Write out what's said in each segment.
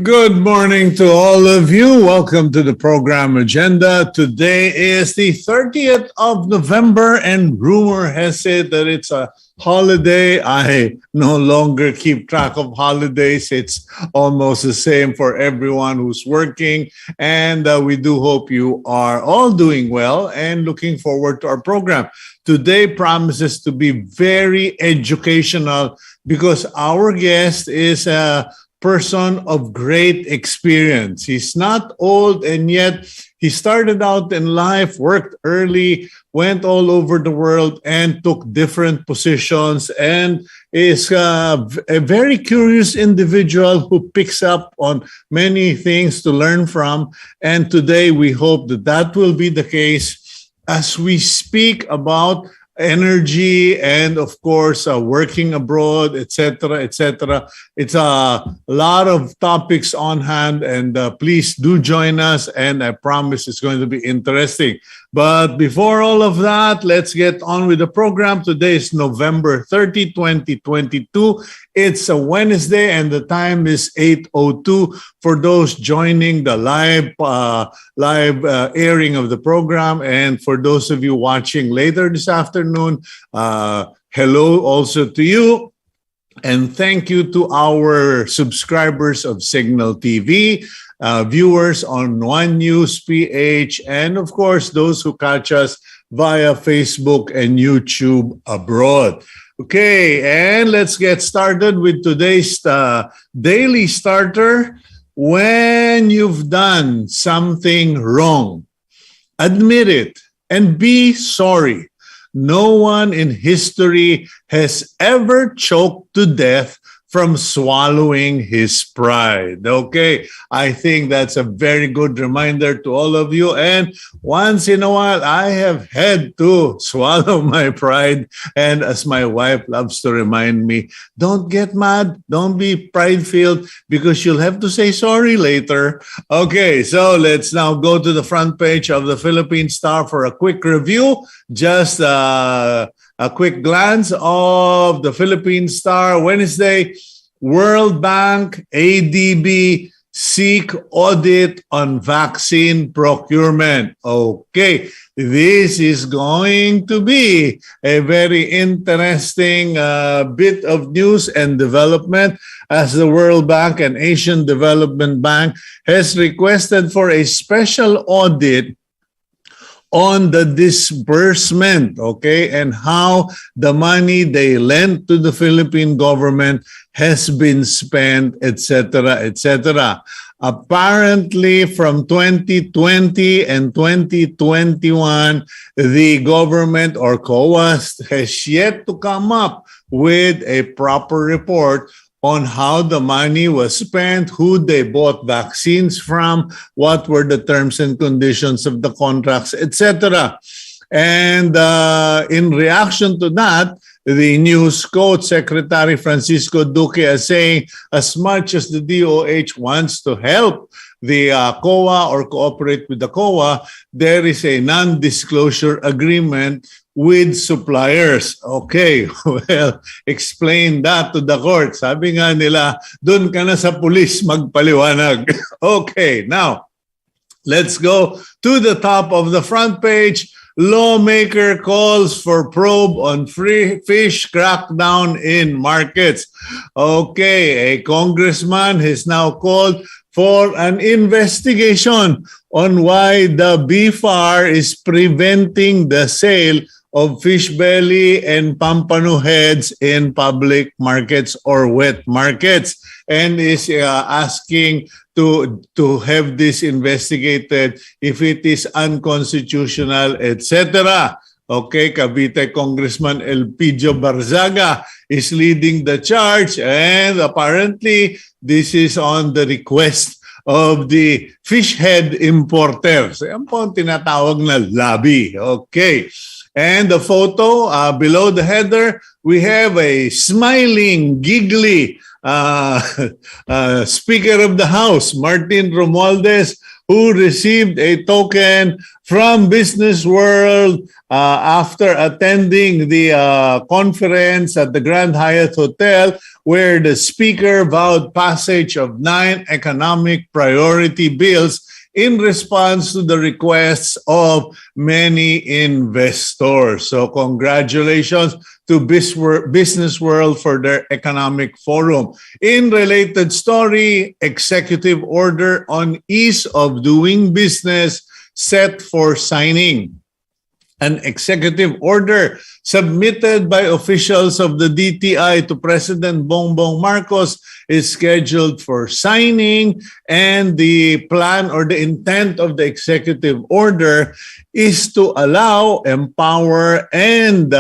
Good morning to all of you. Welcome to the program agenda. Today is the 30th of November, and rumor has it that it's a holiday. I no longer keep track of holidays. It's almost the same for everyone who's working. And we do hope you are all doing well and looking forward to our program. Today promises to be very educational because our guest is a person of great experience. He's not old, and yet he started out in life, worked early, went all over the world, and took different positions, and is a very curious individual who picks up on many things to learn from. And today we hope that that will be the case as we speak about energy and, of course, working abroad, etc., etc. It's a lot of topics on hand, and please do join us, and I promise it's going to be interesting. But before all of that, let's get on with the program. Today is November 30, 2022. It's a Wednesday, and the time is 8:02. For those joining the live airing of the program, and for those of you watching later this afternoon, hello also to you. And thank you to our subscribers of Cignal TV, viewers on One News PH, and of course, those who catch us via Facebook and YouTube abroad. Okay, and let's get started with today's Daily Starter. When you've done something wrong, admit it and be sorry. No one in history has ever choked to death from swallowing his pride. Okay, I think that's a very good reminder to all of you. And once in a while, I have had to swallow my pride. And as my wife loves to remind me, don't get mad, don't be pride-filled, because you'll have to say sorry later. Okay, so let's now go to the front page of the Philippine Star for a quick review. Just a quick glance of the Philippine Star. Wednesday, World Bank, ADB seek audit on vaccine procurement. Okay, this is going to be a very interesting bit of news and development, as the World Bank and Asian Development Bank has requested for a special audit on the disbursement, okay, and how the money they lent to the Philippine government has been spent, etc., etc. Apparently, from 2020 and 2021, the government or COA has yet to come up with a proper report on how the money was spent, who they bought vaccines from, what were the terms and conditions of the contracts, etc. And in reaction to that, the news quote Secretary Francisco Duque as saying, as much as the DOH wants to help the COA or cooperate with the COA, there is a non-disclosure agreement with suppliers. Okay, well, explain that to the court. Sabi nga nila, dun ka na sa pulis magpaliwanag. Okay, now, let's go to the top of the front page. Lawmaker calls for probe on free fish crackdown in markets. Okay, a congressman has now called for an investigation on why the BFAR is preventing the sale of fish belly and pampano heads in public markets or wet markets, and is asking to have this investigated if it is unconstitutional, etc. Okay, Cavite Congressman Elpidio Barzaga is leading the charge, and apparently this is on the request of the fish head importers. Yan po ang tinatawag na lobby. Okay. And the photo below the header, we have a smiling, giggly Speaker of the House, Martin Romualdez, who received a token from Business World after attending the conference at the Grand Hyatt Hotel, where the speaker vowed passage of 9 economic priority bills in response to the requests of many investors. So congratulations to Business World for their economic forum. In related story, executive order on ease of doing business set for signing. An executive order submitted by officials of the DTI to President Bongbong Marcos is scheduled for signing, and the plan or the intent of the executive order is to allow, empower, and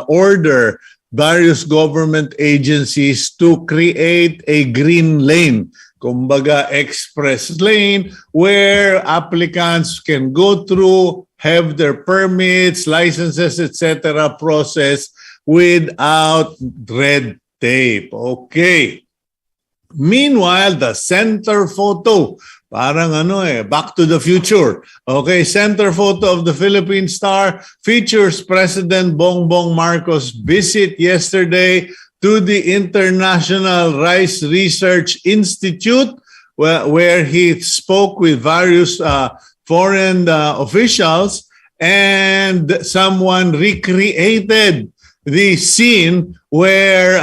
order various government agencies to create a green lane, kumbaga express lane, where applicants can go through, have their permits, licenses, etc. processed without red tape. Okay. Meanwhile, the center photo, parang Back to the Future. Okay, center photo of the Philippine Star features President Bongbong Marcos' visit yesterday to the International Rice Research Institute, where he spoke with various foreign officials, and someone recreated the scene where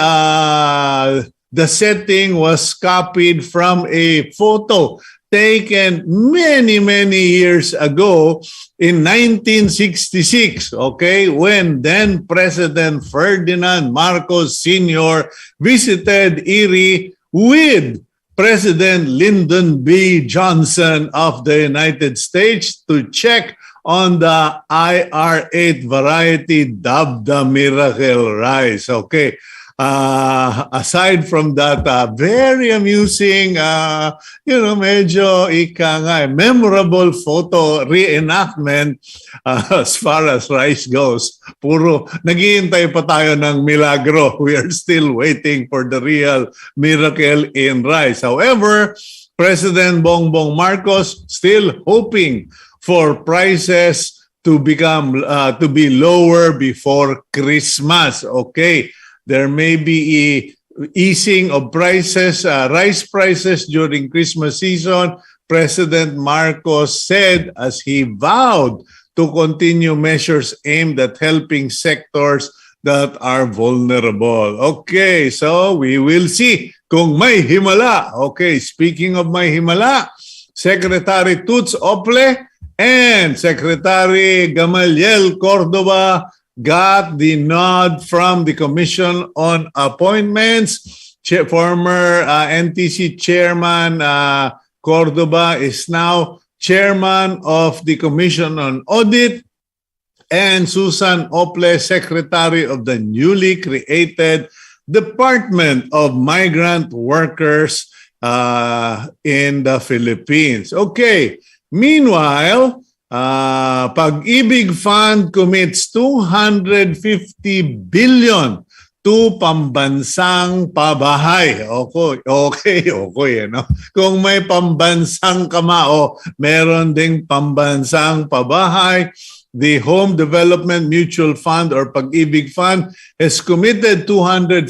the setting was copied from a photo taken many, many years ago in 1966, okay, when then President Ferdinand Marcos Sr. visited Erie with President Lyndon B. Johnson of the United States to check on the IR-8 variety dubbed the Miracle Rice. Okay. Aside from that, very amusing, medyo memorable photo reenactment as far as rice goes. Puro, naghihintay pa tayo ng milagro. We are still waiting for the real miracle in rice. However, President Bongbong Marcos still hoping for prices to become to be lower before Christmas. Okay. There may be easing of prices, rice prices during Christmas season. President Marcos said, as he vowed, to continue measures aimed at helping sectors that are vulnerable. Okay, so we will see kung may himala. Okay, speaking of may himala, Secretary Toots Ople and Secretary Gamaliel Cordova got the nod from the Commission on Appointments. Former NTC Chairman Cordova is now Chairman of the Commission on Audit, and Susan Ople, Secretary of the newly created Department of Migrant Workers in the Philippines. Okay, meanwhile, Pag-ibig Fund commits 250 billion to pambansang pabahay. Okay. No? Kung may pambansang kamao, meron ding pambansang pabahay. The Home Development Mutual Fund or Pag-ibig Fund has committed 250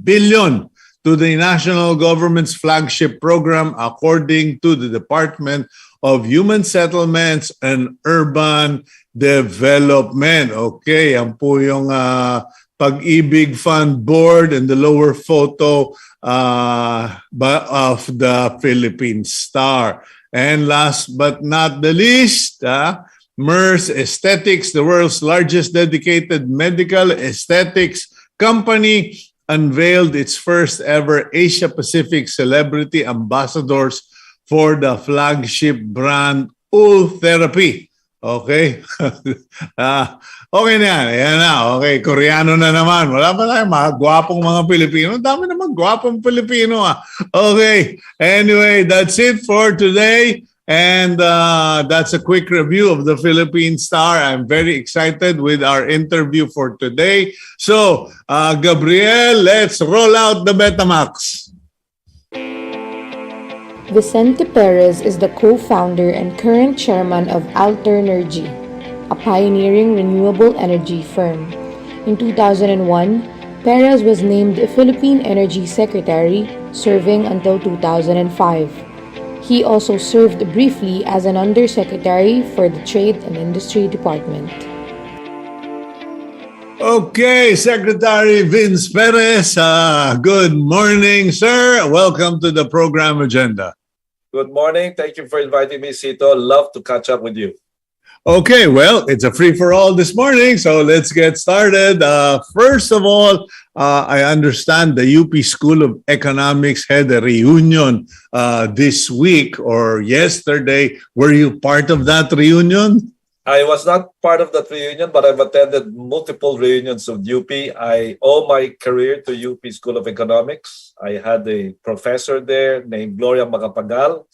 billion to the national government's flagship program, according to the Department of Human Settlements and Urban Development. Okay, yan po yung Pag-ibig Fund Board and the lower photo of the Philippine Star. And last but not the least, MERS Aesthetics, the world's largest dedicated medical aesthetics company, unveiled its first ever Asia-Pacific celebrity ambassadors for the flagship brand Alternergy. Okay? Okay na yan. Ayan na. Okay, Koreano na naman. Wala pa tayo mga gwapong mga Pilipino. Dami naman gwapong Pilipino. Okay. Anyway, that's it for today. And that's a quick review of the Philippine Star. I'm very excited with our interview for today. So, Gabriel, let's roll out the Betamax. Vicente Perez is the co-founder and current chairman of Alternergy, a pioneering renewable energy firm. In 2001, Perez was named Philippine Energy Secretary, serving until 2005. He also served briefly as an undersecretary for the Trade and Industry Department. Okay, Secretary Vince Perez, good morning, sir. Welcome to the program agenda. Good morning. Thank you for inviting me, Cito. Love to catch up with you. Okay, well, it's a free-for-all this morning, so let's get started. First of all, I understand the UP School of Economics had a reunion this week or yesterday. Were you part of that reunion? I was not part of that reunion, but I've attended multiple reunions of UP. I owe my career to UP School of Economics. I had a professor there named Gloria Macapagal,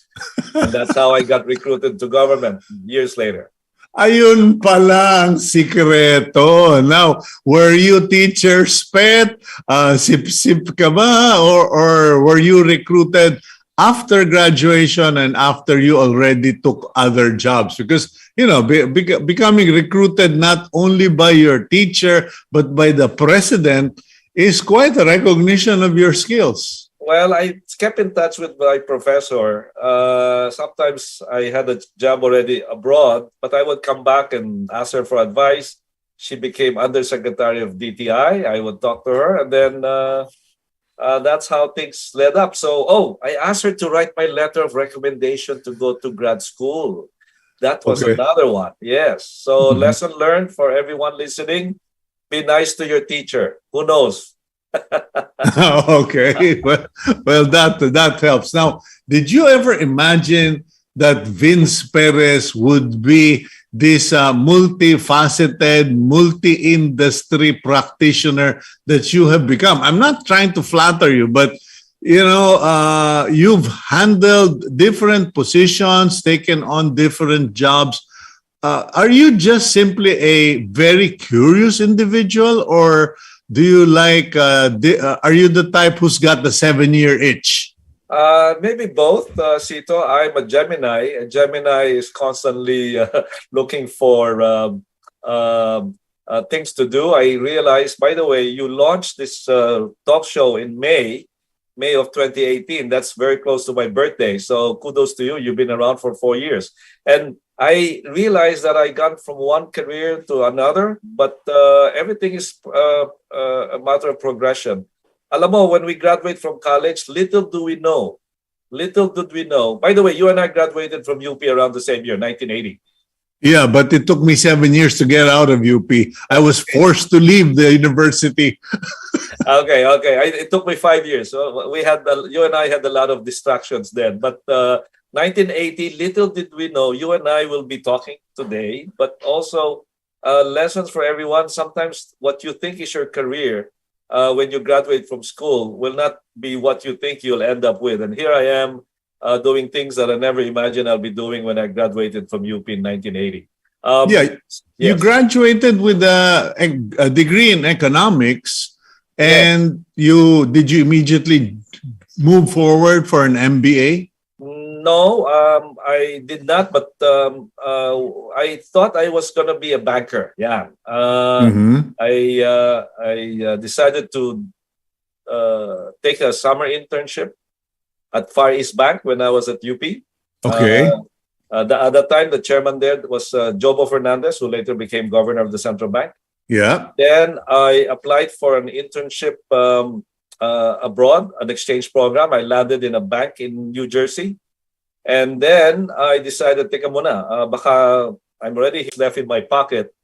and that's how I got recruited to government years later. Ayun palang sikreto. Now, were you teacher's pet? Sip-sip ka ba? Or were you recruited after graduation and after you already took other jobs? Because, you know, becoming recruited not only by your teacher, but by the president is quite a recognition of your skills. Well, I kept in touch with my professor. Sometimes I had a job already abroad, but I would come back and ask her for advice. She became undersecretary of DTI. I would talk to her, and then that's how things led up. So, I asked her to write my letter of recommendation to go to grad school. That was another one. Yes. So, lesson learned for everyone listening: be nice to your teacher. Who knows? Okay, well, that helps. Now, did you ever imagine that Vince Perez would be this multifaceted, multi-industry practitioner that you have become? I'm not trying to flatter you, but you know, you've handled different positions, taken on different jobs. Are you just simply a very curious individual, or do you like, are you the type who's got the 7-year itch? Maybe both, Cito. I'm a Gemini. A Gemini is constantly looking for things to do. I realized, by the way, you launched this talk show in May of 2018. That's very close to my birthday. So kudos to you. You've been around for 4 years. And I realized that I got from one career to another, but everything is a matter of progression. Alam mo, when we graduate from college, little did we know. By the way, you and I graduated from UP around the same year, 1980. Yeah, but it took me 7 years to get out of UP. I was forced to leave the university. Okay. It took me 5 years. So you and I had a lot of distractions then. But 1980, little did we know, you and I will be talking today, but also lessons for everyone. Sometimes what you think is your career when you graduate from school will not be what you think you'll end up with. And here I am doing things that I never imagined I'll be doing when I graduated from UP in 1980. You graduated with a degree in economics, and did you immediately move forward for an MBA? No, I did not, but I thought I was going to be a banker. Yeah. I decided to take a summer internship at Far East Bank when I was at UP. Okay. At that time, the chairman there was Jobo Fernandez, who later became governor of the central bank. Yeah. Then I applied for an internship abroad, an exchange program. I landed in a bank in New Jersey. And then I decided, teka muna, baka I'm already left in my pocket.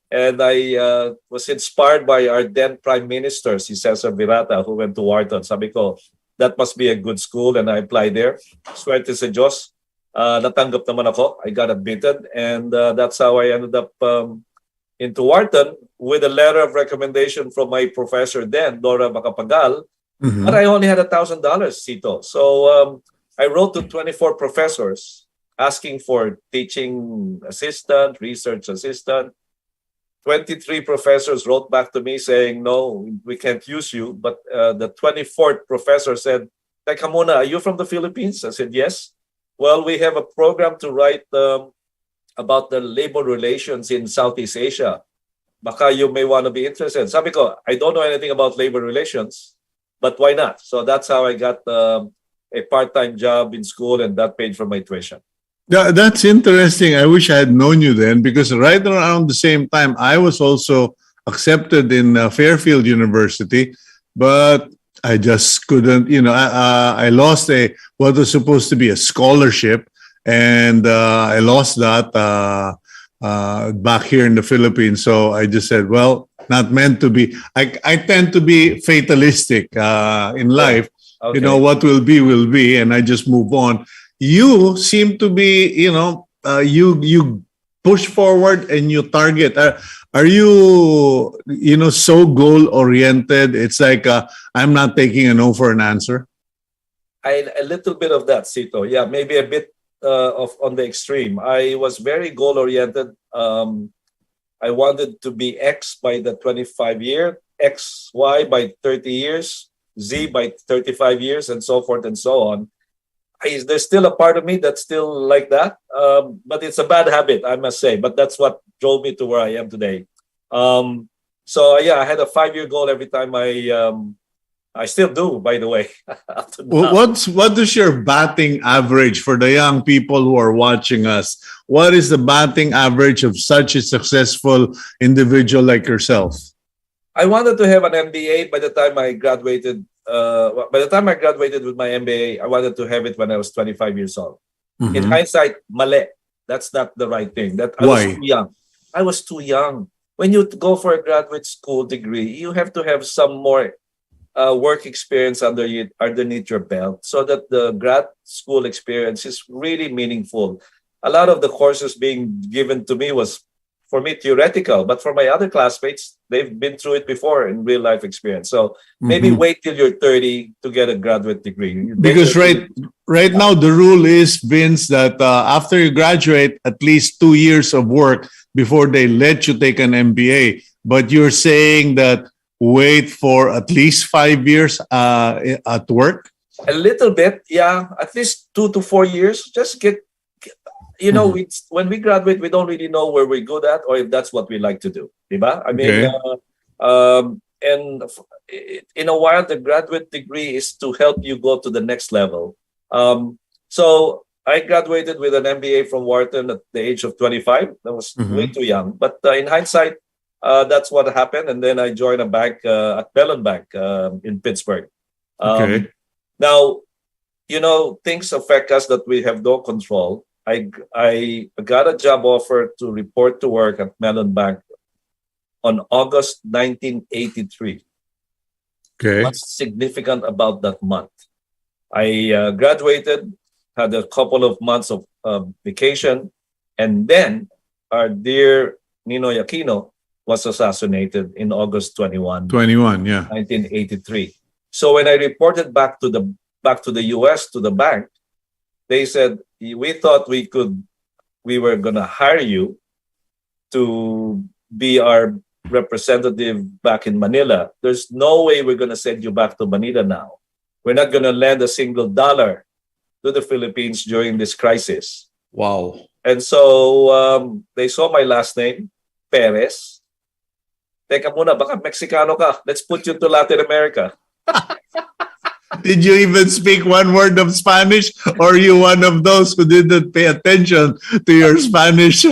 And I was inspired by our then Prime Minister, si Cesar Virata, who went to Wharton. Sabi ko, that must be a good school. And I applied there. Swerte sa Diyos. Natanggap naman ako. I got admitted. And that's how I ended up into Wharton with a letter of recommendation from my professor then, Laura Macapagal. But I only had $1,000, Cito. So I wrote to 24 professors asking for teaching assistant, research assistant. 23 professors wrote back to me saying, no, we can't use you. But the 24th professor said, Teka muna, are you from the Philippines? I said, yes. Well, we have a program to write about the labor relations in Southeast Asia. Baka you may want to be interested. Sabi ko, I don't know anything about labor relations, but why not? So that's how I got a part-time job in school, and that paid for my tuition. That's interesting. I wish I had known you then, because right around the same time, I was also accepted in Fairfield University, but I just couldn't. I lost what was supposed to be a scholarship, and I lost that back here in the Philippines. So I just said, well, not meant to be. I tend to be fatalistic in life. Okay. What will be, and I just move on. You seem to be, you push forward and you target. Are you, so goal oriented? It's like I'm not taking a no for an answer. A little bit of that, Cito. Yeah, maybe a bit of on the extreme. I was very goal oriented. I wanted to be X by the 25 year, X, Y by 30 years, Z by 35 years, and so forth and so on. There's still a part of me that's still like that, but it's a bad habit, I must say. But that's what drove me to where I am today. So yeah, I had a 5-year goal every time I still do, by the way. What is your batting average for the young people who are watching us? What is the batting average of such a successful individual like yourself? I wanted to have an MBA by the time I graduated. By the time I graduated with my MBA, I wanted to have it when I was 25 years old. Mm-hmm. In hindsight, mali. That's not the right thing. I was too young. I was too young. When you go for a graduate school degree, you have to have some more work experience underneath your belt, so that the grad school experience is really meaningful. A lot of the courses being given to me was, for me, theoretical, but for my other classmates, they've been through it before in real life experience. So maybe wait till you're 30 to get a graduate degree. Because right now the rule is, Vince, that after you graduate, at least 2 years of work before they let you take an MBA. But you're saying that wait for at least 5 years at work? A little bit, yeah. At least 2 to 4 years. Just get. When we graduate, we don't really know where we're good at or if that's what we like to do. Diba? I mean, and in a while, the graduate degree is to help you go to the next level. So I graduated with an MBA from Wharton at the age of 25. That was way too young. But in hindsight, that's what happened. And then I joined a bank at Mellon Bank in Pittsburgh. Now, things affect us that we have no control. I got a job offer to report to work at Mellon Bank on August 1983. Okay. What's significant about that month? I graduated, had a couple of months of vacation, and then our dear Ninoy Aquino was assassinated in August 21, 1983. So when I reported back to the US, to the bank, they said, we thought we were going to hire you to be our representative back in Manila. There's no way we're going to send you back to Manila now. We're not going to lend a single dollar to the Philippines during this crisis. Wow. And so they saw my last name, Perez. Teka muna, baka Mexicano ka. Let's put you to Latin America. Did you even speak one word of Spanish, or are you one of those who didn't pay attention to your Spanish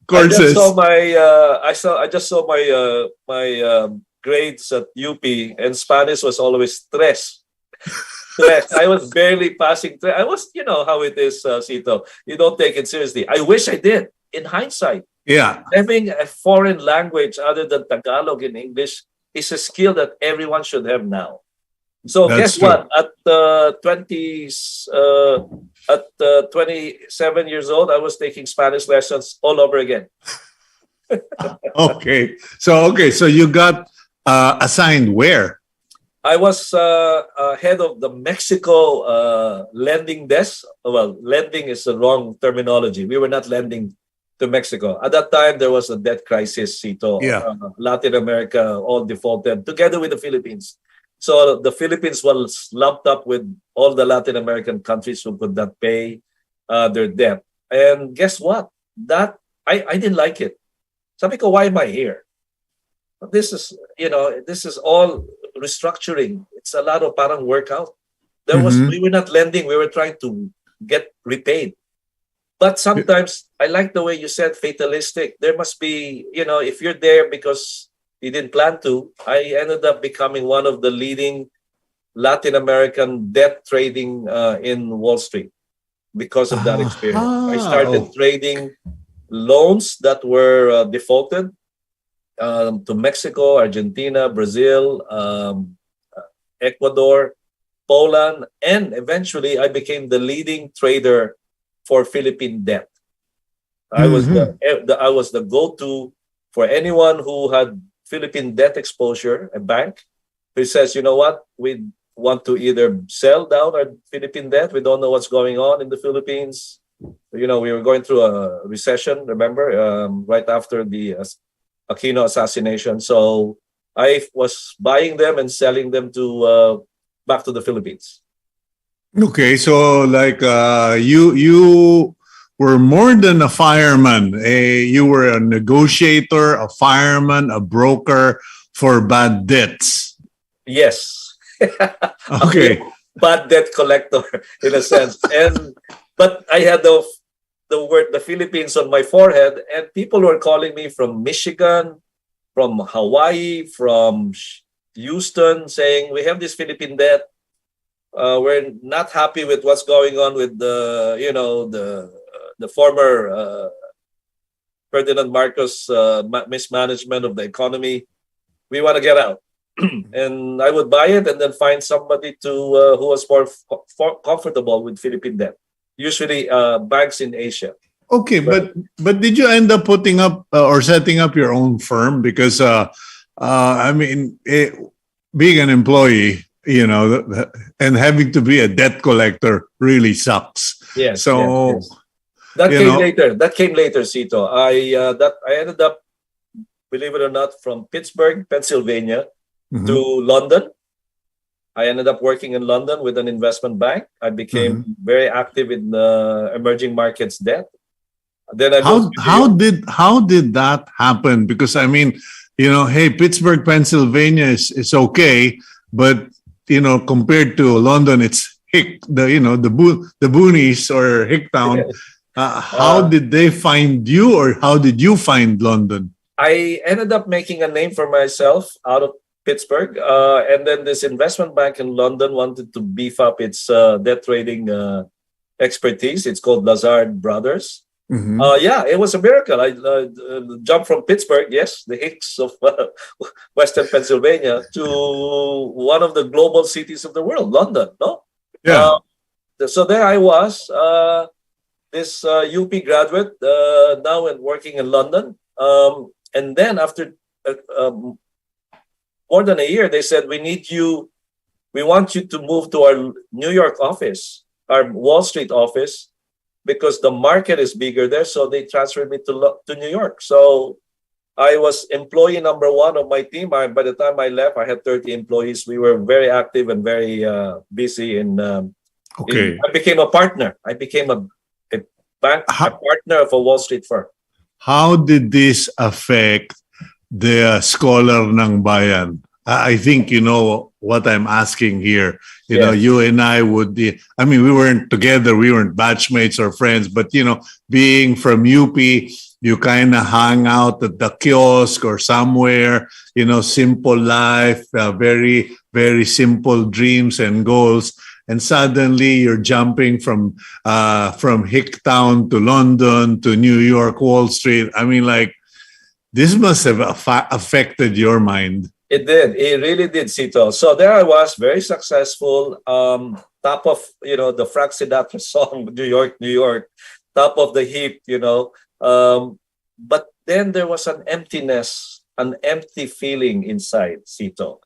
courses? I just saw my grades at UP, and Spanish was always tres. I was barely passing. I was, how it is, Cito. You don't take it seriously. I wish I did. In hindsight, having a foreign language other than Tagalog and English is a skill that everyone should have now. So guess what? At 27 years old, I was taking Spanish lessons all over again. Okay. So you got assigned where? I was head of the Mexico lending desk. Well, lending is the wrong terminology. We were not lending to Mexico. At that time, there was a debt crisis, Cito. Yeah. Latin America all defaulted together with the Philippines. So the Philippines was lumped up with all the Latin American countries who could not pay their debt. And guess what? That I didn't like it. Sabi ko, why am I here? This is, this is all restructuring. It's a lot of parang workout. We were not lending, we were trying to get repaid. But sometimes I like the way you said fatalistic. There must be, if you're there because you didn't plan to, I ended up becoming one of the leading Latin American debt trading in Wall Street because of that experience. I started trading loans that were defaulted to Mexico, Argentina, Brazil, Ecuador, Poland, and eventually I became the leading trader for Philippine debt. I was the go-to for anyone who had Philippine debt exposure, a bank who says, you know what, we want to either sell down our Philippine debt, we don't know what's going on in the Philippines. We were going through a recession, remember, right after the Aquino assassination. So I was buying them and selling them to back to the Philippines. Okay, so like you were more than a fireman. You were a negotiator, a fireman, a broker for bad debts. Yes. Okay. Bad debt collector in a sense. But I had the word the Philippines on my forehead, and people were calling me from Michigan, from Hawaii, from Houston, saying we have this Philippine debt. We're not happy with what's going on with the former Ferdinand Marcos mismanagement of the economy. We want to get out. And I would buy it and then find somebody who was more comfortable with Philippine debt. Usually banks in Asia. Okay, but did you end up putting up or setting up your own firm? Because being an employee, and having to be a debt collector really sucks. Yes. So yes. That came later. That came later, Cito. I ended up, believe it or not, from Pittsburgh, Pennsylvania, to London. I ended up working in London with an investment bank. I became very active in emerging markets debt. Then how did that happen? Because Pittsburgh, Pennsylvania is okay, but compared to London, it's the boonies or Hicktown. How did they find you, or how did you find London? I ended up making a name for myself out of Pittsburgh, and then this investment bank in London wanted to beef up its debt trading expertise. It's called Lazard Brothers. It was a miracle. I jumped from Pittsburgh, yes, the Hicks of Western Pennsylvania, to one of the global cities of the world, London. No, yeah. So there I was, this UP graduate, now and working in London, and then after more than a year, they said, we want you to move to our New York office, our Wall Street office, because the market is bigger there. So they transferred me to New York. So I was employee number one of my team. By the time I left, I had 30 employees. We were very active and very busy. I became a partner. I became a partner of a Wall Street firm. How did this affect the scholar ng bayan? I think you know what I'm asking here. You and I we weren't together, we weren't batchmates or friends, but being from UP, you kind of hang out at the kiosk or somewhere, simple life, very, very simple dreams and goals. And suddenly you're jumping from Hicktown to London to New York, Wall Street. This must have affected your mind. It did. It really did, Cito. So there I was, very successful, top of, the Frank Sinatra song, New York, New York, top of the heap, But then there was an emptiness, an empty feeling inside, Cito.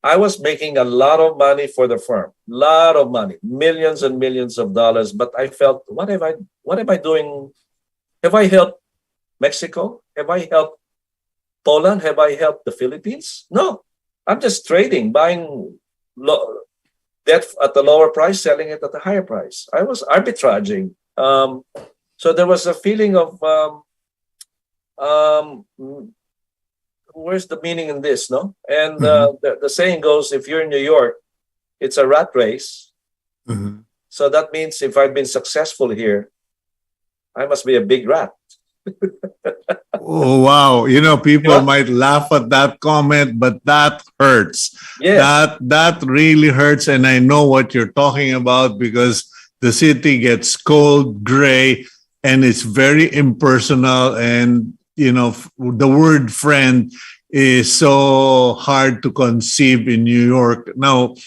I was making a lot of money for the firm, lot of money, millions and millions of dollars. But I felt, what am I doing? Have I helped Mexico? Have I helped Poland? Have I helped the Philippines? No, I'm just trading, buying that at a lower price, selling it at a higher price. I was arbitraging. So there was a feeling of um, where's the meaning in this, no? And the saying goes, if you're in New York, it's a rat race. So that means if I've been successful here, I must be a big rat. Oh, wow. People Yeah. might laugh at that comment, but that hurts. Yes. That really hurts. And I know what you're talking about because the city gets cold, gray, and it's very impersonal. And, the word friend is so hard to conceive in New York. Now,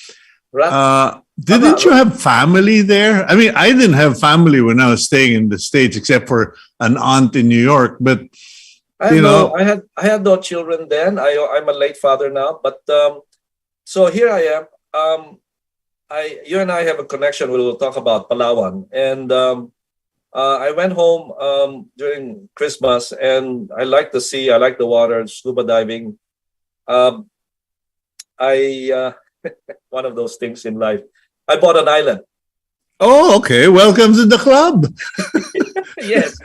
Rat. didn't you have family there? I mean, I didn't have family when I was staying in the States, except for an aunt in New York. But I had no children then. I'm a late father now, but so here I am. You and I have a connection. We will talk about Palawan, and I went home during Christmas, and I like the sea. I like the water, scuba diving. I one of those things in life. I bought an island. oh, okay. Welcome to the club. Yes,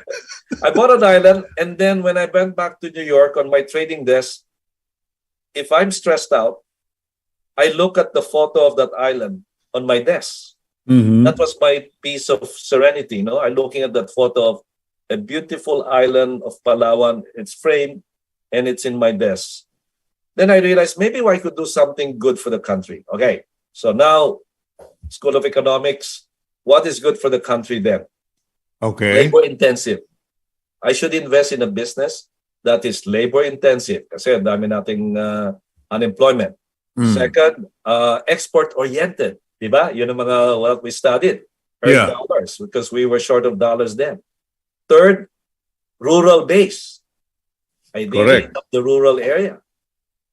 I bought an island, and then when I went back to New York on my trading desk, if I'm stressed out, I look at the photo of that island on my desk. That was my piece of serenity. No, I'm looking at that photo of a beautiful island of Palawan. It's framed, and it's in my desk. Then I realized maybe I could do something good for the country. Okay, so now, School of Economics, what is good for the country then? Okay. Labor intensive. I should invest in a business that is labor intensive kasi ang dami nating unemployment. Second, export oriented, 'di ba? Yun ang mga what we studied. Earn dollars because we were short of dollars then. Third, rural base. Ideally Correct. of the rural area.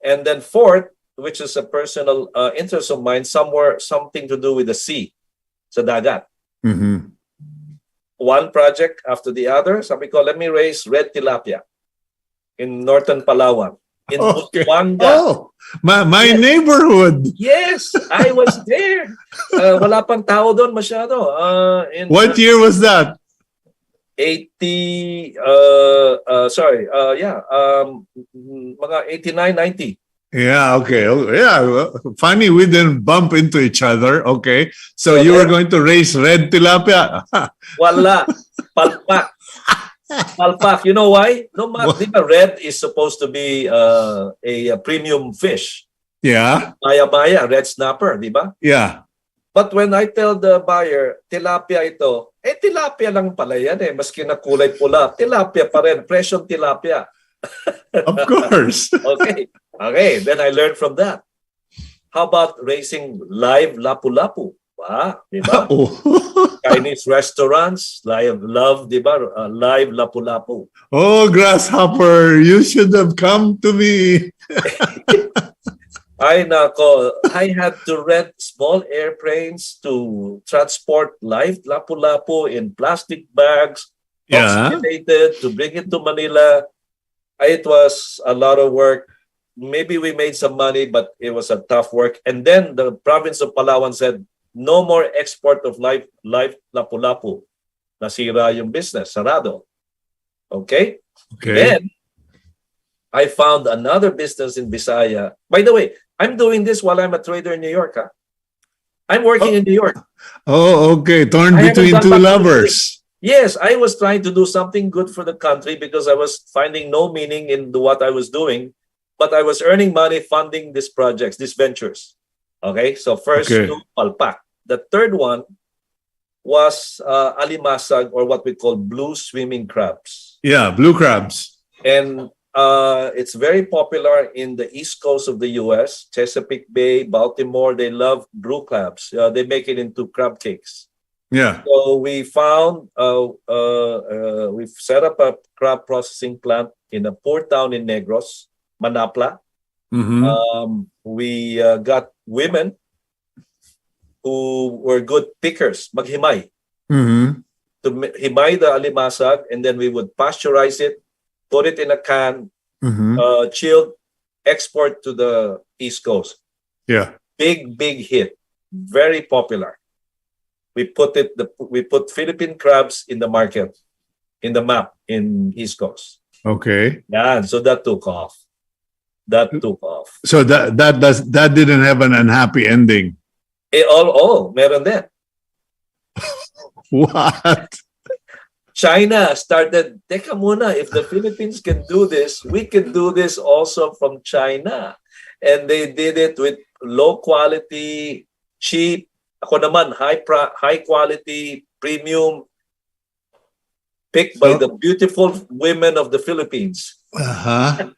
And then fourth, which is a personal interest of mine, something to do with the sea, sa dagat. One project after the other. Sabi ko, let me raise red tilapia in northern Palawan, in Butuanga. Oh, my neighborhood. Yes, I was there. Wala pang tao doon masyado. What year was that? 80, mga 89, 90. Yeah, okay. Oh, yeah, funny we didn't bump into each other. Okay. So you were going to raise red tilapia. Wala. Palpak. Palpak. You know why? No, di ba red is supposed to be a premium fish. Yeah. Maya-maya, red snapper, di ba? Yeah. But when I tell the buyer, tilapia ito, tilapia lang pala yan eh. Maski na kulay pula, tilapia pa rin. Presyong tilapia. Of course. Okay, then I learned from that. How about raising live lapu-lapu? Di ba? Chinese restaurants, love, di ba? Live lapu-lapu. Oh, grasshopper, you should have come to me. Ay nako, I had to rent small airplanes to transport live lapu-lapu in plastic bags, oxygenated, to bring it to Manila. It was a lot of work. Maybe we made some money, but it was a tough work. And then the province of Palawan said, no more export of live lapu-lapu. Nasira yung business, sarado. Okay? Then, I found another business in Visaya. By the way, I'm doing this while I'm a trader in New York. I'm working in New York. Oh, okay. Torn between two lovers. Yes, I was trying to do something good for the country because I was finding no meaning in what I was doing, but I was earning money funding these projects, these ventures. Okay, so first two, palpak. The third one was alimasag, or what we call blue swimming crabs. Yeah, blue crabs. And it's very popular in the east coast of the U.S., Chesapeake Bay, Baltimore. They love blue crabs. They make it into crab cakes. Yeah. So we found, we've set up a crab processing plant in a poor town in Negros, Manapla. We got women who were good pickers, maghimay. To himay the alimasag, and then we would pasteurize it, put it in a can, chilled, export to the East Coast. Yeah. big hit, very popular. We put Philippine crabs in the market, in the map in East Coast. Okay. Yeah, so that took off. That took off. So that didn't have an unhappy ending. Meron din. What? China started, teka muna, if the Philippines can do this, we can do this also from China. And they did it with low quality, cheap, ako naman, high quality, premium, picked by the beautiful women of the Philippines. Uh-huh.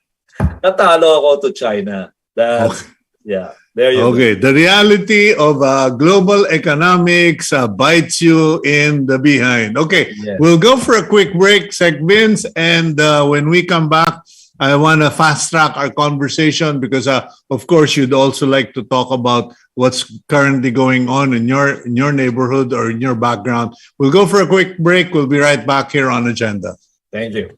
Natalo ako to China. That's, yeah, there you go. Okay, the reality of global economics bites you in the behind. Okay, Yes. we'll go for a quick break, Sec Vince, and when we come back, I want to fast track our conversation because, of course, you'd also like to talk about what's currently going on in your neighborhood or in your background. We'll go for a quick break. We'll be right back here on Agenda. Thank you.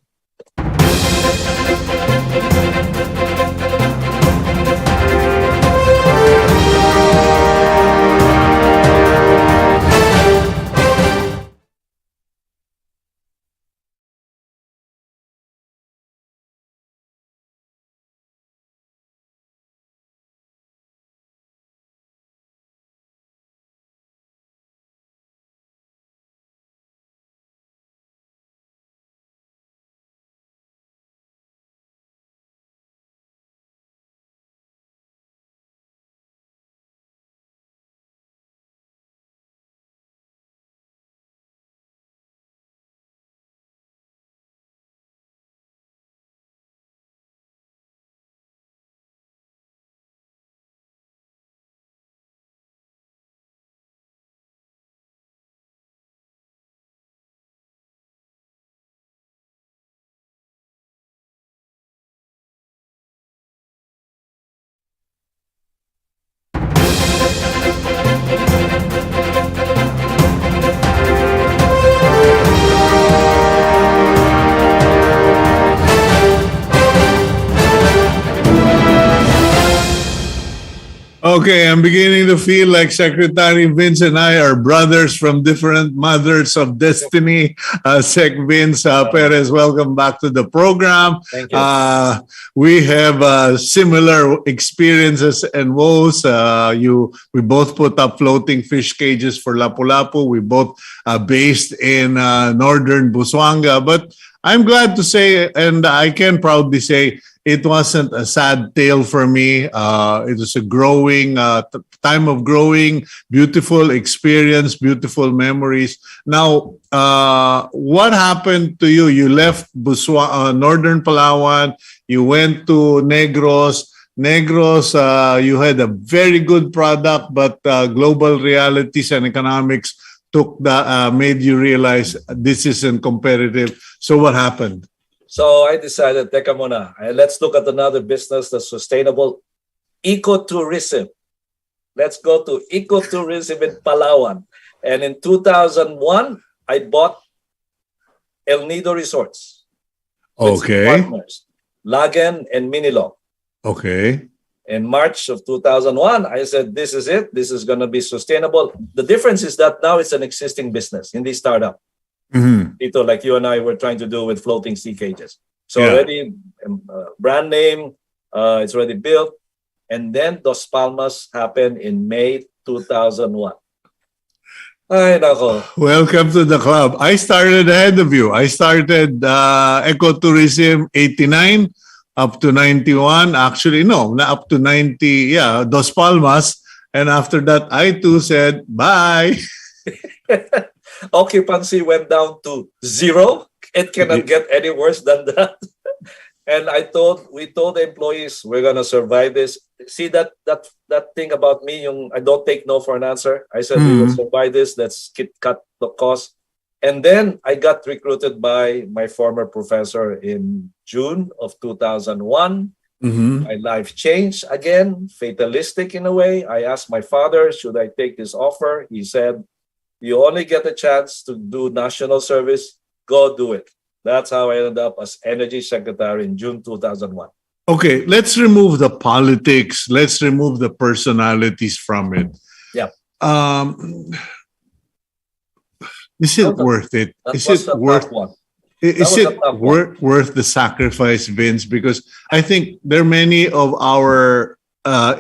Okay, I'm beginning to feel like Secretary Vince and I are brothers from different mothers of destiny. Sec Vince Perez, welcome back to the program. Thank you. We have similar experiences and woes. We both put up floating fish cages for Lapu-Lapu. We both based in northern Busuanga. But I'm glad to say, and I can proudly say, it wasn't a sad tale for me. It was a growing time of growing, beautiful experience, beautiful memories. Now, what happened to you? You left Northern Palawan. You went to Negros. Negros, you had a very good product, but global realities and economics made you realize this isn't competitive. So what happened? So I decided, teka muna, let's look at another business that's sustainable, ecotourism. Let's go to ecotourism in Palawan. And in 2001, I bought El Nido Resorts. With Okay. partners, Lagen and Minilong. Okay. In March of 2001, I said, this is it. This is going to be sustainable. The difference is that now it's an existing business in the startup. Mm-hmm. Ito, like you and I were trying to do with floating sea cages. So Yeah. already brand name, it's already built. And then Dos Palmas happened in May 2001. Ay, nako. Welcome to the club. I started ahead of you. I started ecotourism 89 up to 91. Actually, no, up to 90. Yeah, Dos Palmas. And after that, I too said, bye. Occupancy went down to 0. It cannot get any worse than that. And we told the employees, we're gonna survive this. See that thing about me, I don't take no for an answer. I said we will survive this. Let's cut the cost. And then I got recruited by my former professor in June of 2001. Mm-hmm. My life changed again, fatalistic in a way. I asked my father, should I take this offer? He said, you only get a chance to do national service, go do it. That's how I ended up as Energy Secretary in June 2001. Okay, let's remove the politics. Let's remove the personalities from it. Yeah. Um, is That it was a, worth it? that Is was it a tough worth one. That is was a it tough one. worth the sacrifice, Vince? Because I think there are many of our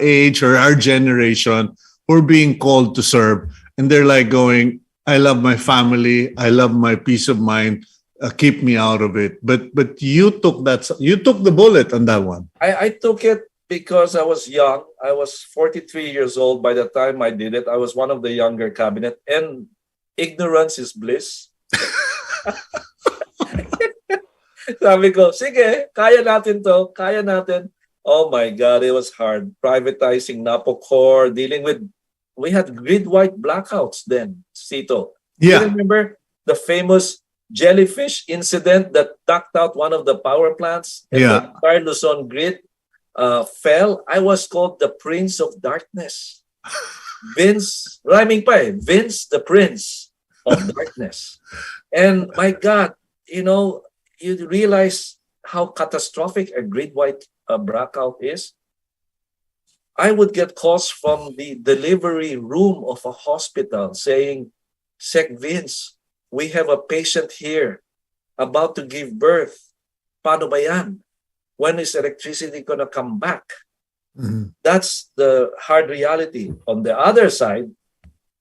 age or our generation who are being called to serve, and they're like going, "I love my family, I love my peace of mind. Keep me out of it." But you took the bullet on that one. I took it because I was young. I was 43 years old by the time I did it. I was one of the younger cabinet, and ignorance is bliss. Sabi ko, sige, kaya natin to, kaya natin. Oh my God, it was hard. Privatizing Napocor, dealing with, we had grid-wide blackouts then, Cito. You Yeah, remember the famous jellyfish incident that knocked out one of the power plants and the yeah. entire Luzon grid fell? I was called the Prince of Darkness. Vince, rhyming pa eh, Vince the Prince of Darkness. And my God, you know, you realize how catastrophic a grid-wide blackout is. I would get calls from the delivery room of a hospital saying, Sec Vince, we have a patient here about to give birth. Paano ba yan? When is electricity gonna come back? Mhm. That's the hard reality. On the other side,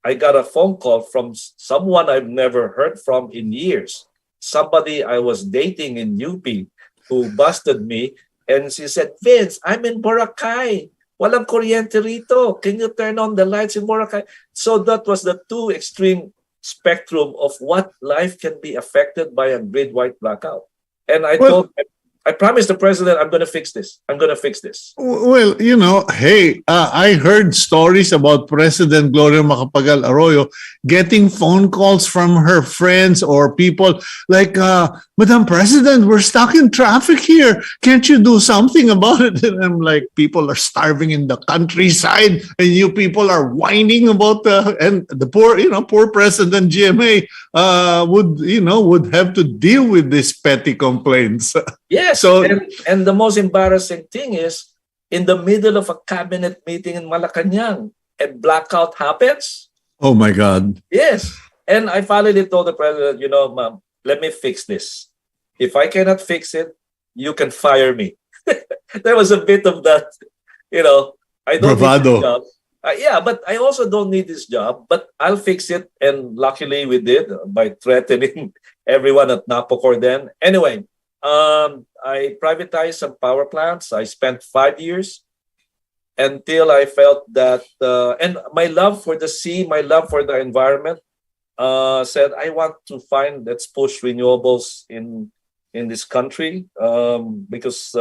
I got a phone call from someone I've never heard from in years. Somebody I was dating in UP who busted me, and she said, Vince, I'm in Boracay. Walang kuryente rito. Can you turn on the lights in Boracay? So that was the two extreme spectrum of what life can be affected by a grid-wide blackout. And Well, I promised the president, I'm going to fix this. I'm going to fix this. Well, hey, I heard stories about President Gloria Macapagal Arroyo getting phone calls from her friends or people like, Madam President, we're stuck in traffic here. Can't you do something about it? And I'm like, people are starving in the countryside, and you people are whining about and the poor President GMA would have to deal with these petty complaints. Yes, So and the most embarrassing thing is, in the middle of a cabinet meeting in Malacanang, a blackout happens. oh my God. Yes, and I finally told the president, ma'am, let me fix this. If I cannot fix it, you can fire me. There was a bit of that, I don't need this Bravado. job. Yeah, but I also don't need this job, but I'll fix it. And luckily we did by threatening everyone at Napocor then. Anyway, I privatized some power plants. I spent 5 years until I felt that, and my love for the sea, my love for the environment, said I want to let's push renewables in this country, because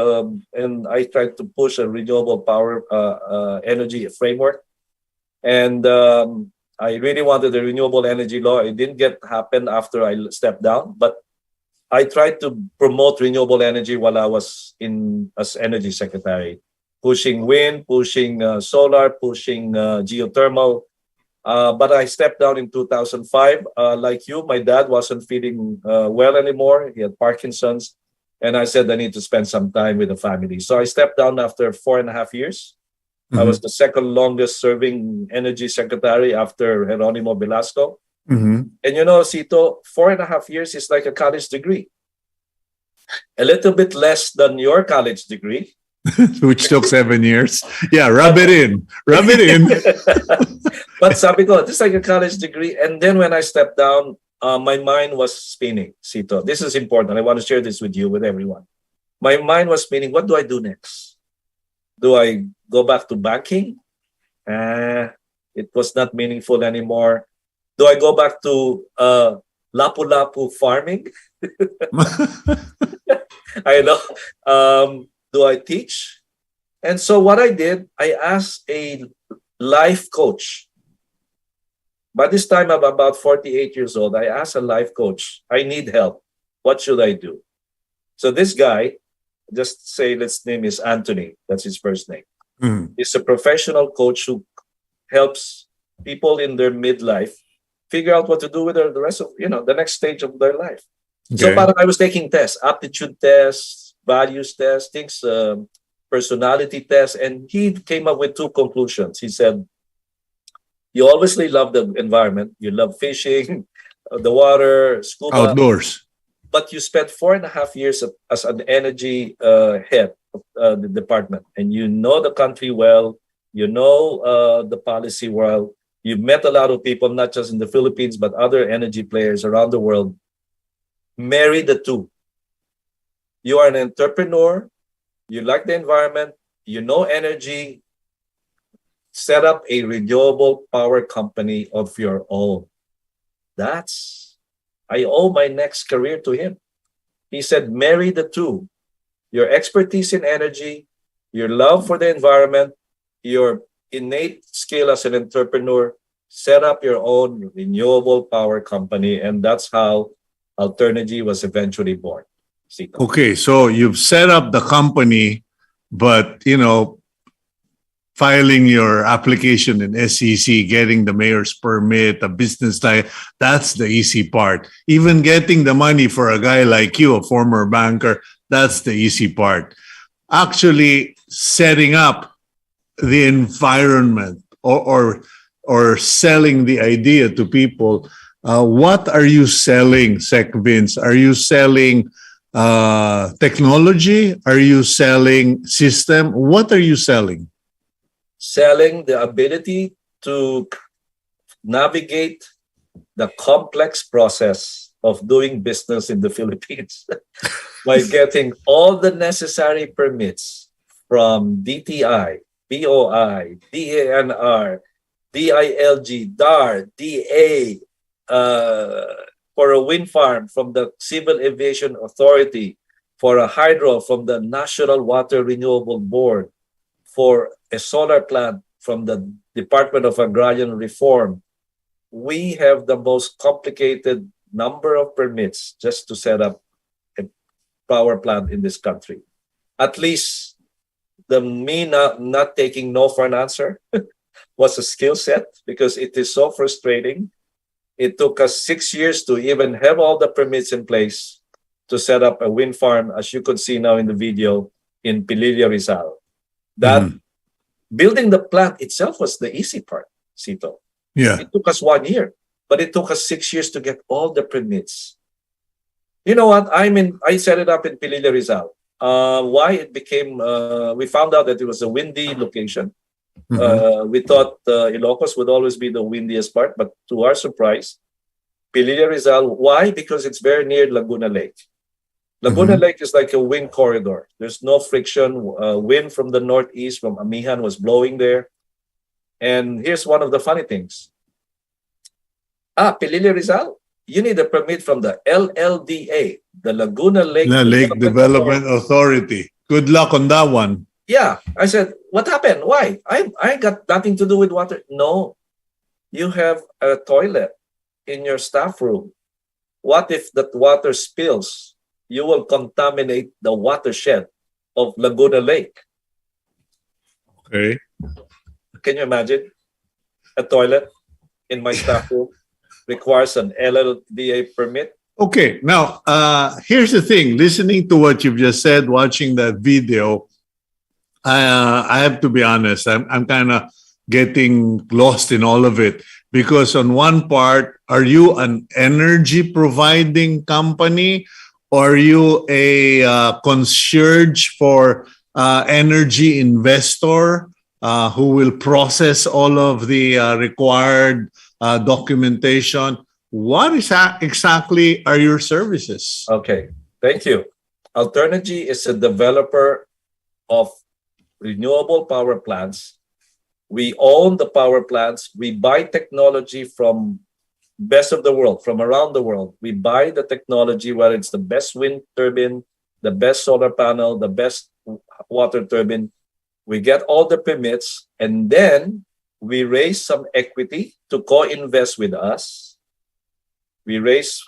and I tried to push a renewable power energy framework, and I really wanted the renewable energy law. It didn't happen after I stepped down, but I tried to promote renewable energy while I was as energy secretary, pushing wind, pushing solar, pushing geothermal. But I stepped down in 2005. Like you, my dad wasn't feeling well anymore. He had Parkinson's. And I said, I need to spend some time with the family. So I stepped down after 4.5 years. I was the second longest serving energy secretary after Geronimo Velasco. Mhm. And Cito, 4.5 years is like a college degree. A little bit less than your college degree. Which took 7 years. Yeah, rub it in. Rub it in. But sabi ko, this is like a college degree. And then when I stepped down, my mind was spinning, Cito. This is important. I want to share this with you, with everyone. My mind was spinning. What do I do next? Do I go back to banking? It was not meaningful anymore. Do I go back to lapu-lapu farming? I know. Do I teach? And so what I did, I asked a life coach. By this time, I'm about 48 years old. I asked a life coach, I need help. What should I do? So this guy, just say, let's name is Anthony. That's his first name. Mhm. He's a professional coach who helps people in their midlife figure out what to do with the rest of, the next stage of their life. So Okay. parang I was taking tests, aptitude tests, values tests, things personality test, and he came up with two conclusions. He said, you obviously love the environment, you love fishing, the water, scuba, Outdoors. but you spent 4.5 years as an energy head of the department, and you know the country well, you know the policy well, you've met a lot of people, not just in the Philippines, but other energy players around the world. Marry the two. You are an entrepreneur, you like the environment, you know energy, set up a renewable power company of your own. I owe my next career to him. He said, marry the two. Your expertise in energy, your love for the environment, your innate skill as an entrepreneur, set up your own renewable power company. And that's how Alternergy was eventually born. Cito. Okay, so you've set up the company, but filing your application in SEC, getting the mayor's permit, a business type, that's the easy part. Even getting the money for a guy like you, a former banker, that's the easy part. Actually setting up the environment or selling the idea to people. What are you selling, Sec Vince? Are you selling technology? Are you selling system? What are you selling? Selling the ability to navigate the complex process of doing business in the Philippines by getting all the necessary permits from DTI, BOI, DANR, DILG, DAR, DA, for a wind farm from the Civil Aviation Authority, for a hydro from the National Water Renewable Board, for a solar plant from the Department of Agrarian Reform. We have the most complicated number of permits just to set up a power plant in this country. At least me not taking no for an answer was a skill set, because it is so frustrating. It took us 6 years to even have all the permits in place to set up a wind farm, as you could see now in the video, in Pililla, Rizal. That building the plant itself was the easy part, Cito. Yeah. It took us 1 year, but it took us 6 years to get all the permits. You know what? I set it up in Pililla, Rizal. Why it became? We found out that it was a windy location. We thought Ilocos would always be the windiest part, but to our surprise, Pililla, Rizal. Why? Because it's very near Laguna Lake. Laguna Lake is like a wind corridor. There's no friction. Wind from the northeast, from Amihan, was blowing there. And here's one of the funny things. Pililla, Rizal, you need a permit from the LLDA, the Laguna Lake Development Authority. Good luck on that one. Yeah. I said, what happened? Why? I got nothing to do with water. No, you have a toilet in your staff room. What if that water spills? You will contaminate the watershed of Laguna Lake. Okay. Can you imagine? A toilet in my staff room requires an LLDA permit. Okay. Now, here's the thing. Listening to what you've just said, watching that video, I have to be honest. I'm kind of getting lost in all of it, because on one part, are you an energy providing company? Or are you a concierge for energy investor who will process all of the required documentation? What exactly are your services? Okay, thank you. Alternergy is a developer of renewable power plants. We own the power plants. We buy technology from best of the world, from around the world. We buy the technology, whether it's the best wind turbine, the best solar panel, the best water turbine. We get all the permits, and then we raise some equity to co-invest with us. We raise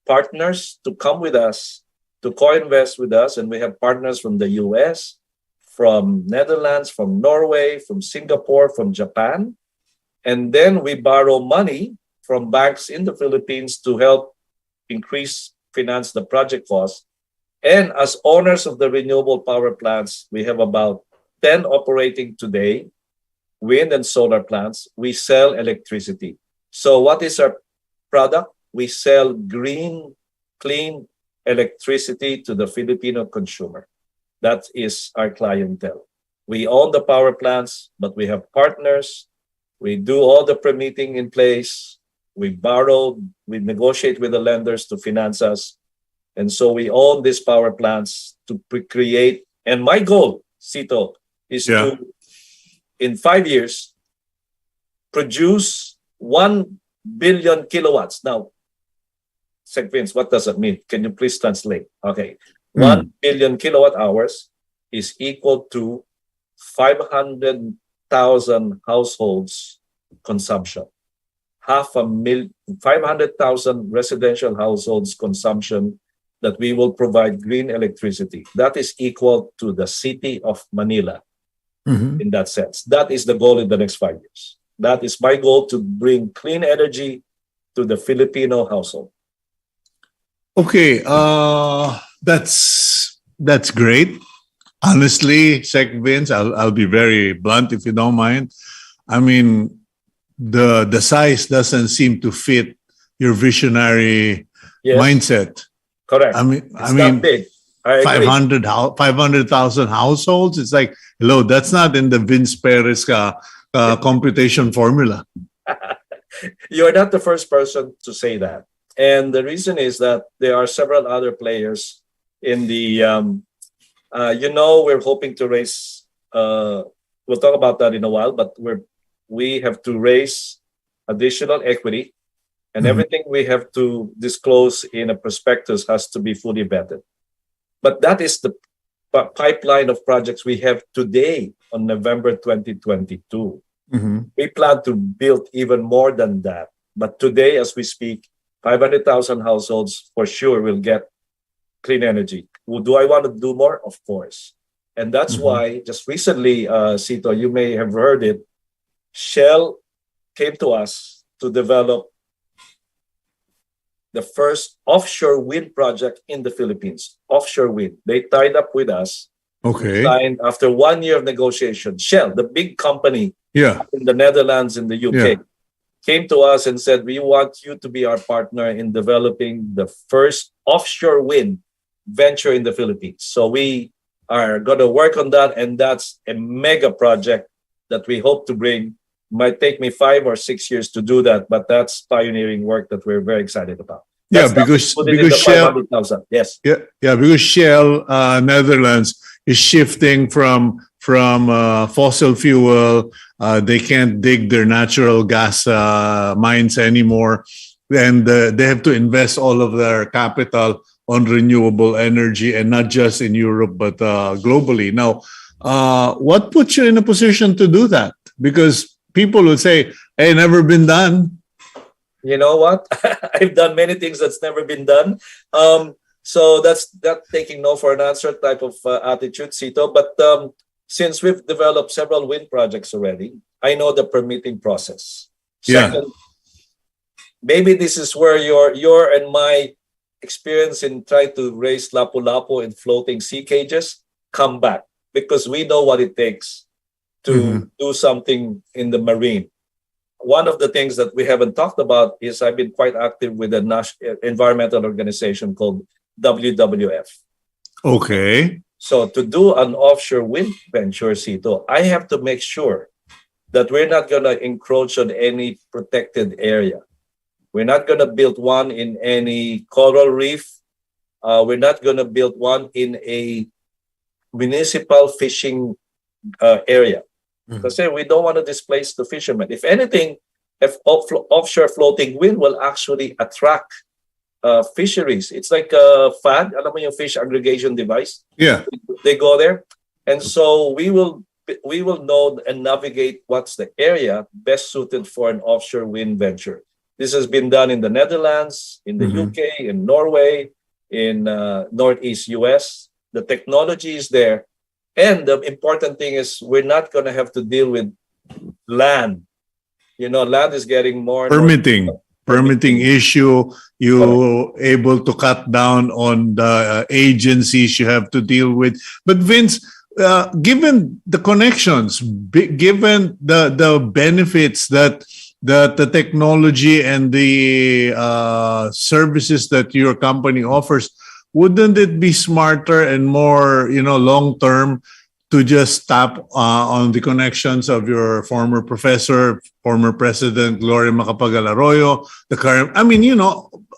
partners to come with us, to co-invest with us, and we have partners from the US, from Netherlands, from Norway, from Singapore, from Japan. And then we borrow money from banks in the Philippines to help finance the project cost. And as owners of the renewable power plants, we have about 10 operating today, wind and solar plants. We sell electricity. So what is our product? We sell green, clean electricity to the Filipino consumer. That is our clientele. We own the power plants, but we have partners. We do all the permitting in place. We borrow, we negotiate with the lenders to finance us. And so we own these power plants to create. And my goal, Cito, is to, in 5 years, produce 1 billion kilowatts. Now, Sec Vince, what does that mean? Can you please translate? Okay. 1 billion kilowatt hours is equal to 500,000 households consumption. 500,000 residential households consumption that we will provide green electricity. That is equal to the city of Manila in that sense. That is the goal in the next 5 years. That is my goal, to bring clean energy to the Filipino household. Okay, that's great. Honestly, Sec Vince, I'll be very blunt if you don't mind. I mean, the size doesn't seem to fit your visionary mindset. Correct. I mean, not big. 500,000 households. It's like, hello, that's not in the Vince Perez computation formula. You are not the first person to say that. And the reason is that there are several other players in the, we're hoping to raise, we'll talk about that in a while, but we have to raise additional equity, and everything we have to disclose in a prospectus has to be fully vetted. But that is the pipeline of projects we have today on November 2022. We plan to build even more than that. But today, as we speak, 500,000 households for sure will get clean energy. Do I want to do more? Of course. And that's why just recently, Cito, you may have heard it, Shell came to us to develop the first offshore wind project in the Philippines. Offshore wind. They tied up with us. Okay. Signed after 1 year of negotiation. Shell, the big company in the Netherlands and the UK, came to us and said, we want you to be our partner in developing the first offshore wind venture in the Philippines. So we are going to work on that, and that's a mega project that we hope to bring. Might take me 5 or 6 years to do that, but that's pioneering work that we're very excited about. That's because Shell, yes, because Shell Netherlands is shifting from fossil fuel. They can't dig their natural gas mines anymore, and they have to invest all of their capital on renewable energy, and not just in Europe but globally. Now, what puts you in a position to do that? Because people will say, hey, never been done. You know what? I've done many things that's never been done. So that's taking no for an answer type of attitude, Cito. But since we've developed several wind projects already, I know the permitting process. Second, maybe this is where your and my experience in trying to raise lapu-lapu in floating sea cages come back, because we know what it takes to do something in the marine. One of the things that we haven't talked about is I've been quite active with an environmental organization called WWF. Okay. So to do an offshore wind venture, Cito, I have to make sure that we're not going to encroach on any protected area. We're not going to build one in any coral reef. We're not going to build one in a municipal fishing area. Because we don't want to displace the fishermen. If anything, offshore floating wind will actually attract fisheries. It's like a FAD, alam mo yung fish aggregation device. Yeah. They go there. And so we will know and navigate what's the area best suited for an offshore wind venture. This has been done in the Netherlands, in the UK, in Norway, in Northeast US. The technology is there. And the important thing is we're not going to have to deal with land. You know, land is getting more permitting. permitting issue, you able to cut down on the agencies you have to deal with. But Vince, given the connections, given the benefits that the technology and the services that your company offers, wouldn't it be smarter and more, long term to just tap on the connections of your former professor, former president Gloria Macapagal Arroyo, the current,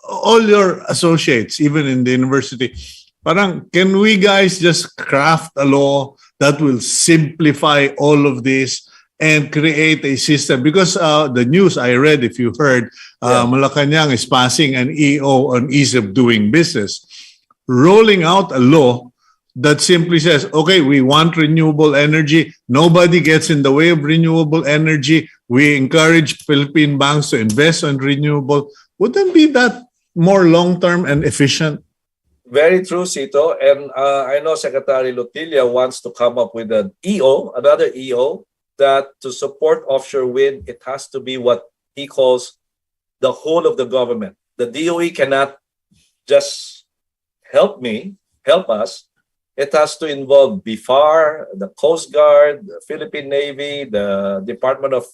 all your associates, even in the university? Parang, can we guys just craft a law that will simplify all of this and create a system? Because the news I read, if you heard, Malacanang is passing an EO on ease of doing business, rolling out a law that simply says, okay, we want renewable energy. Nobody gets in the way of renewable energy. We encourage Philippine banks to invest on renewable. Wouldn't be that more long-term and efficient? Very true, Cito. And I know Secretary Lotilla wants to come up with an EO, another EO, that to support offshore wind, it has to be what he calls the whole of the government. The DOE cannot just help us. It has to involve BIFAR, the Coast Guard, the Philippine Navy, the Department of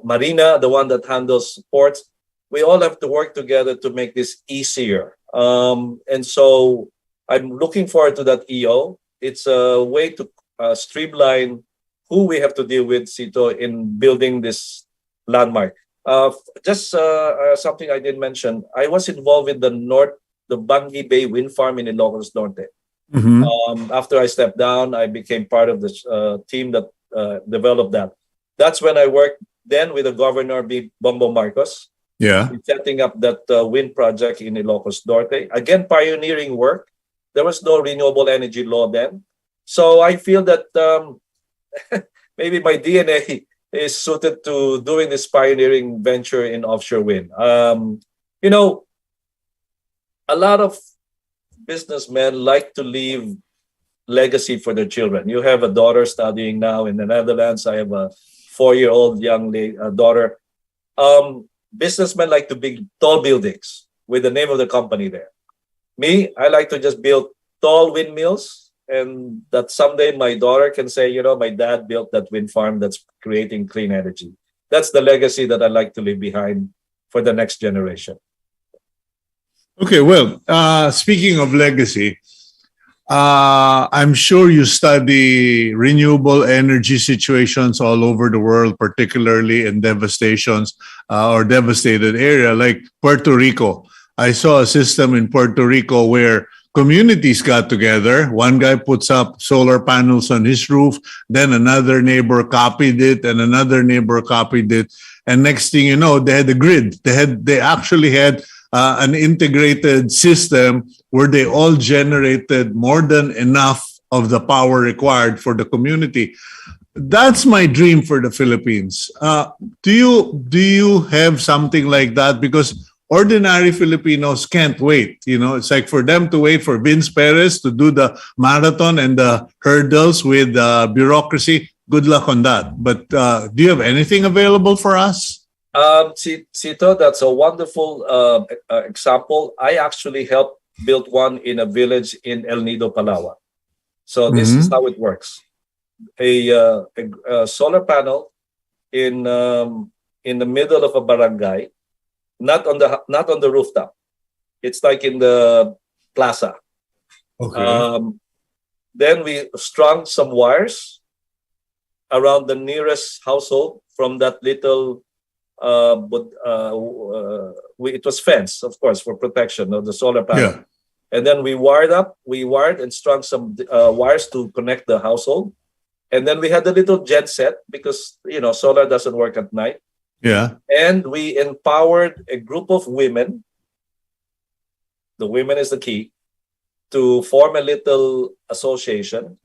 Marina, the one that handles ports. We all have to work together to make this easier. And so I'm looking forward to that EO. It's a way to streamline who we have to deal with, Cito, in building this landmark. Just something I didn't mention. I was involved in the Bangi Bay Wind Farm in Ilocos Norte. Mm-hmm. After I stepped down, I became part of the team that developed that. That's when I worked then with the Governor Bongbong Marcos. Yeah. In setting up that wind project in Ilocos Norte. Again, pioneering work. There was no renewable energy law then. So I feel that maybe my DNA is suited to doing this pioneering venture in offshore wind. A lot of businessmen like to leave legacy for their children. You have a daughter studying now in the Netherlands. I have a 4-year-old young daughter. Businessmen like to build tall buildings with the name of the company there. Me, I like to just build tall windmills, and that someday my daughter can say, my dad built that wind farm that's creating clean energy. That's the legacy that I like to leave behind for the next generation. Okay, well, speaking of legacy, I'm sure you study renewable energy situations all over the world, particularly in devastations or devastated area like Puerto Rico. I saw a system in Puerto Rico where communities got together. One guy puts up solar panels on his roof, then another neighbor copied it, and another neighbor copied it. And next thing you know, they had a grid. They actually had an integrated system where they all generated more than enough of the power required for the community. That's my dream for the Philippines. Do you have something like that? Because ordinary Filipinos can't wait. It's like for them to wait for Vince Perez to do the marathon and the hurdles with bureaucracy. Good luck on that. But do you have anything available for us? Cito, that's a wonderful example. I actually helped build one in a village in El Nido, Palawan. So this is how it works. A solar panel in the middle of a barangay, not on the rooftop. It's like in the plaza. Okay. Then we strung some wires around the nearest household from that little. It was fenced, of course, for protection of the solar panel. Yeah. And then we wired and strung some wires to connect the household. And then we had a little jet set because, solar doesn't work at night. Yeah. And we empowered a group of women. The women is the key, to form a little association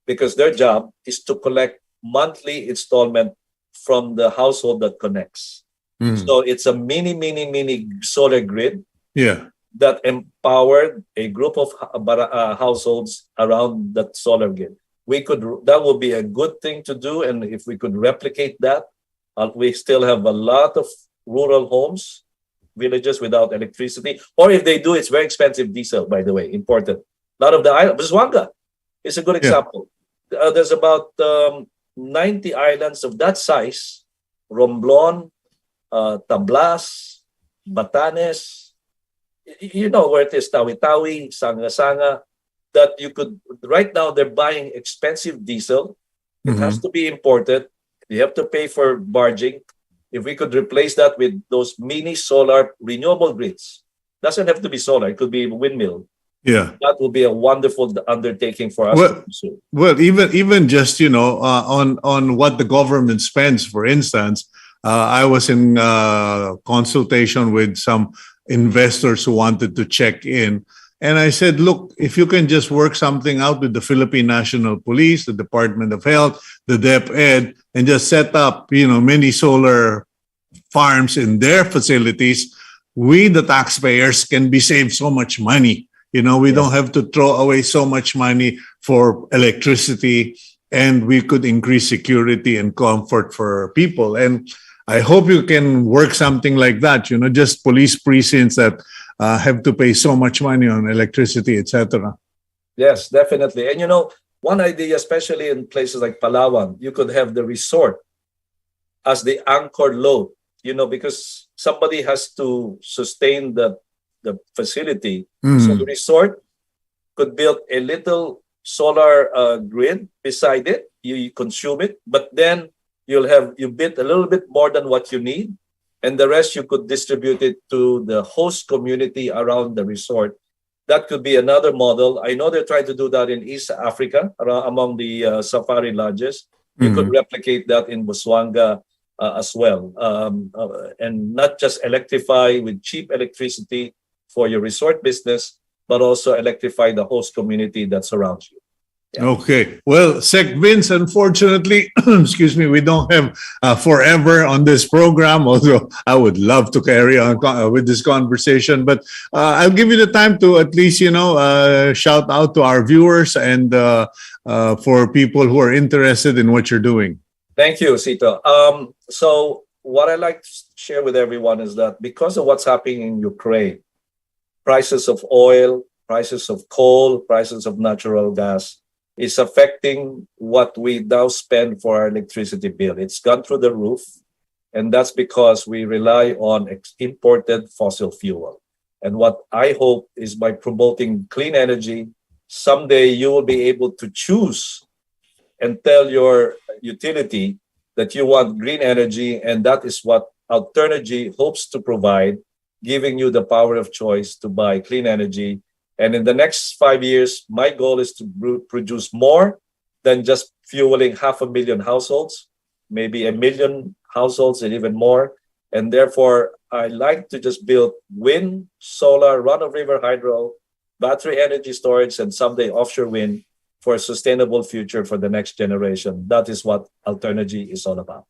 because their job is to collect monthly installment from the household that connects. So it's a mini solar grid. Yeah. That empowered a group of households around that solar grid. That would be a good thing to do, and if we could replicate that, we still have a lot of rural homes, villages without electricity, or if they do, it's very expensive diesel, by the way, imported. A lot of the islands, Busuanga is a good example. There's about 90 islands of that size, Romblon, Tablas, Batanes, you know where it is, Tawi-Tawi, Sanga-Sanga, that you could, right now they're buying expensive diesel. It has to be imported. You have to pay for barging. If we could replace that with those mini solar renewable grids, doesn't have to be solar, it could be windmill. Yeah. That would be a wonderful undertaking for us to pursue. Well, even just on what the government spends, for instance, I was in consultation with some investors who wanted to check in, and I said, look, if you can just work something out with the Philippine National Police, the Department of Health, the DepEd, and just set up mini solar farms in their facilities, we the taxpayers can be saved so much money. We don't have to throw away so much money for electricity, and we could increase security and comfort for people. And I hope you can work something like that, just police precincts that have to pay so much money on electricity, etc. Yes, definitely. And one idea, especially in places like Palawan, you could have the resort as the anchor load, because somebody has to sustain the facility. So the resort could build a little solar grid beside it. You consume it, but then you bid a little bit more than what you need, and the rest you could distribute it to the host community around the resort. That could be another model. I know they're trying to do that in East Africa, among the safari lodges. You could replicate that in Busuanga as well, and not just electrify with cheap electricity for your resort business, but also electrify the host community that surrounds you. Yeah. Okay. Well, Sec Vince, unfortunately, excuse me, we don't have forever on this program, although I would love to carry on with this conversation. But I'll give you the time to at least, shout out to our viewers and for people who are interested in what you're doing. Thank you, Cito. So what I like to share with everyone is that because of what's happening in Ukraine, prices of oil, prices of coal, prices of natural gas is affecting what we now spend for our electricity bill. It's gone through the roof, and that's because we rely on imported fossil fuel. And what I hope is by promoting clean energy, someday you will be able to choose and tell your utility that you want green energy, and that is what Alternergy hopes to provide, giving you the power of choice to buy clean energy. And in the next 5 years, my goal is to produce more than just fueling 500,000 households, maybe 1 million households and even more. And therefore, I like to just build wind, solar, run-of-river hydro, battery energy storage, and someday offshore wind for a sustainable future for the next generation. That is what Alternergy is all about.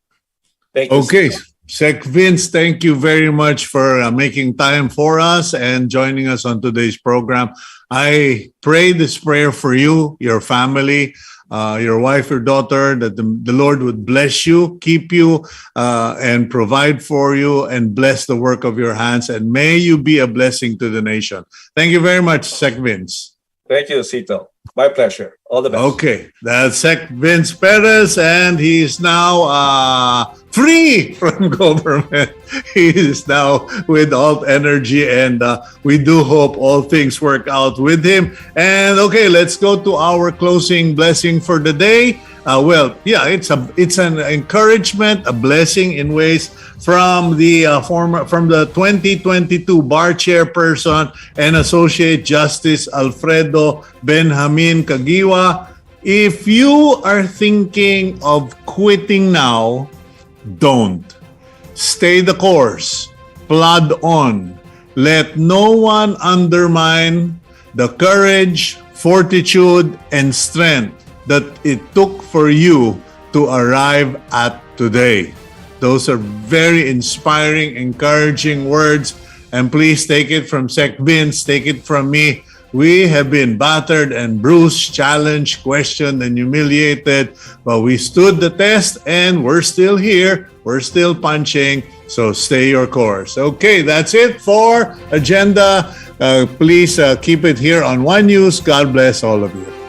Thank you. Okay. Sec Vince, thank you very much for making time for us and joining us on today's program. I pray this prayer for you, your family, your wife, your daughter, that the Lord would bless you, keep you, and provide for you and bless the work of your hands. And may you be a blessing to the nation. Thank you very much, Sec Vince. Thank you, Cito. My pleasure. All the best. Okay, that's Sec Vince Perez, and he is now free from government. He is now with Alternergy, and we do hope all things work out with him. And okay, let's go to our closing blessing for the day. It's an encouragement, a blessing in ways from the 2022 bar chairperson and Associate Justice Alfredo Benjamin Caguiwa. If you are thinking of quitting now, don't. Stay the course. Plod on. Let no one undermine the courage, fortitude, and strength that it took for you to arrive at today. Those are very inspiring, encouraging words. And please take it from Sec Vince, take it from me. We have been battered and bruised, challenged, questioned, and humiliated, but we stood the test and we're still here. We're still punching. So stay your course. Okay, that's it for Agenda. Please keep it here on One News. God bless all of you.